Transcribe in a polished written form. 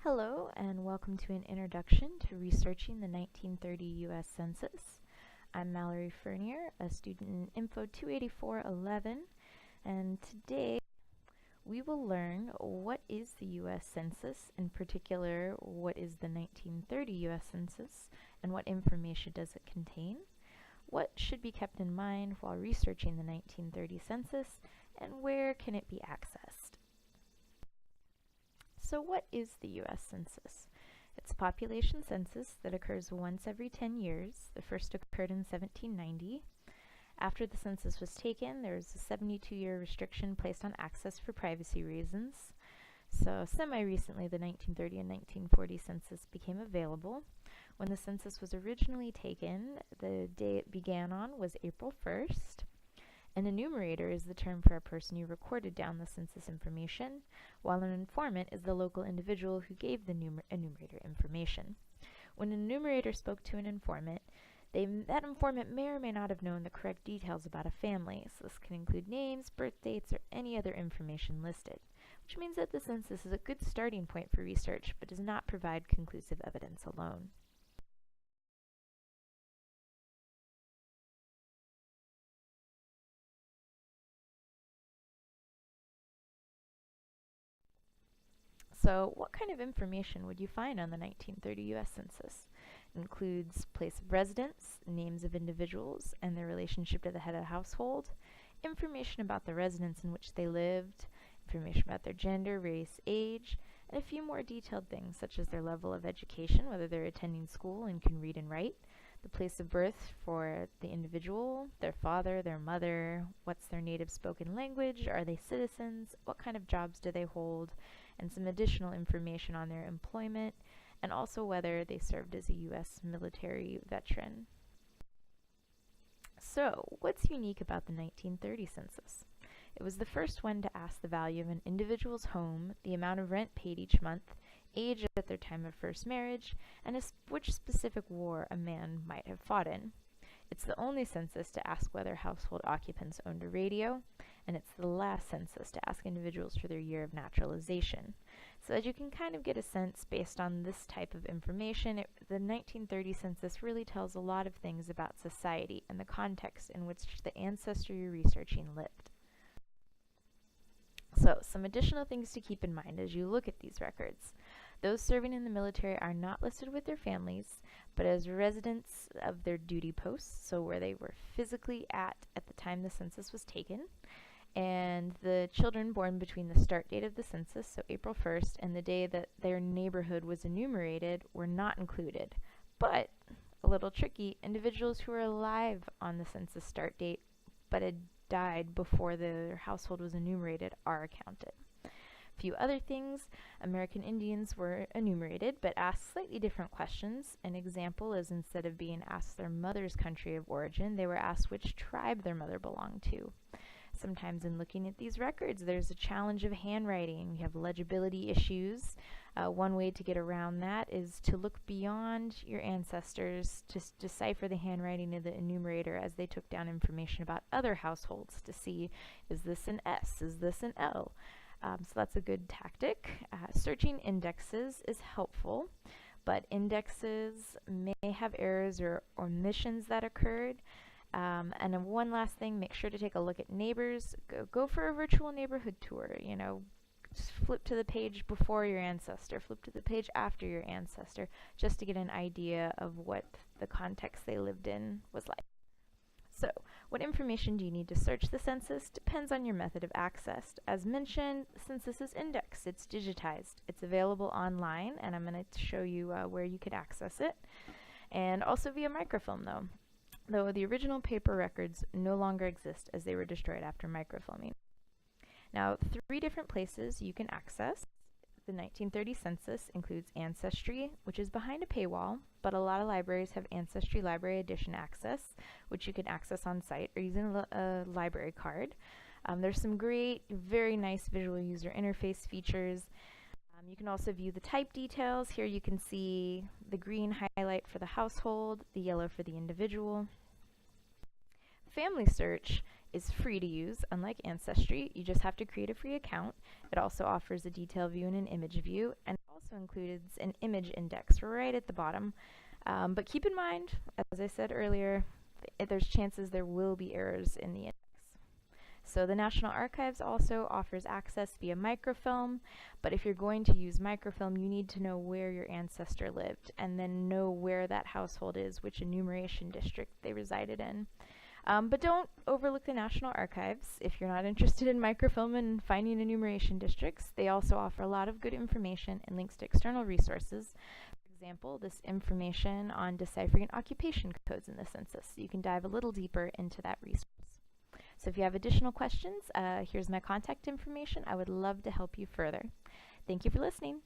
Hello, and welcome to an introduction to researching the 1930 U.S. Census. I'm Mallory Fernier, a student in INFO284-11, and today we will learn what is the U.S. Census, in particular what is the 1930 U.S. Census, and what information does it contain, what should be kept in mind while researching the 1930 Census, and where can it be accessed. So what is the U.S. Census? It's a population census that occurs once every 10 years. The first occurred in 1790. After the census was taken, there was a 72-year restriction placed on access for privacy reasons. So semi-recently, the 1930 and 1940 census became available. When the census was originally taken, the day it began on was April 1st. An enumerator is the term for a person who recorded down the census information, while an informant is the local individual who gave the enumerator information. When an enumerator spoke to an informant, that informant may or may not have known the correct details about a family, so this can include names, birth dates, or any other information listed, which means that the census is a good starting point for research, but does not provide conclusive evidence alone. So what kind of information would you find on the 1930 U.S. Census? It includes place of residence, names of individuals, and their relationship to the head of the household, information about the residence in which they lived, information about their gender, race, age, and a few more detailed things such as their level of education, whether they're attending school and can read and write, the place of birth for the individual, their father, their mother, what's their native spoken language, are they citizens, what kind of jobs do they hold, and some additional information on their employment, and also whether they served as a U.S. military veteran. So, what's unique about the 1930 census? It was the first one to ask the value of an individual's home, the amount of rent paid each month, age at their time of first marriage, and which specific war a man might have fought in. It's the only census to ask whether household occupants owned a radio, and it's the last census to ask individuals for their year of naturalization. So as you can kind of get a sense based on this type of information, the 1930 census really tells a lot of things about society and the context in which the ancestor you're researching lived. So some additional things to keep in mind as you look at these records. Those serving in the military are not listed with their families, but as residents of their duty posts, so where they were physically at the time the census was taken. And the children born between the start date of the census, so April 1st, and the day that their neighborhood was enumerated were not included. But, a little tricky, individuals who were alive on the census start date but had died before their household was enumerated are accounted. A few other things, American Indians were enumerated but asked slightly different questions. An example is instead of being asked their mother's country of origin, they were asked which tribe their mother belonged to. Sometimes in looking at these records, there's a challenge of handwriting. We have legibility issues. One way to get around that is to look beyond your ancestors to decipher the handwriting of the enumerator as they took down information about other households to see, is this an S, is this an L? So that's a good tactic. Searching indexes is helpful, but indexes may have errors or omissions that occurred. And then one last thing, make sure to take a look at neighbors. Go for a virtual neighborhood tour. Just flip to the page before your ancestor, flip to the page after your ancestor, just to get an idea of what the context they lived in was like. So, what information do you need to search the census? Depends on your method of access. As mentioned, the census is indexed. It's digitized. It's available online, and I'm going to show you where you could access it. And also via microfilm, though the original paper records no longer exist as they were destroyed after microfilming. Now, 3 different places you can access the 1930 census includes Ancestry, which is behind a paywall, but a lot of libraries have Ancestry Library Edition access, which you can access on site or using a library card. There's some great, very nice visual user interface features. You can also view the type details. Here you can see the green highlight for the household, the yellow for the individual. Family Search is free to use, unlike Ancestry. You just have to create a free account. It also offers a detail view and an image view, and Also includes an image index right at the bottom. But keep in mind, as I said earlier, there's chances there will be errors in the index. So the National Archives also offers access via microfilm, but if you're going to use microfilm, you need to know where your ancestor lived and then know where that household is, which enumeration district they resided in. But don't overlook the National Archives. If you're not interested in microfilm and finding enumeration districts, they also offer a lot of good information and links to external resources. For example, this information on deciphering occupation codes in the census. You can dive a little deeper into that resource. So if you have additional questions, here's my contact information. I would love to help you further. Thank you for listening.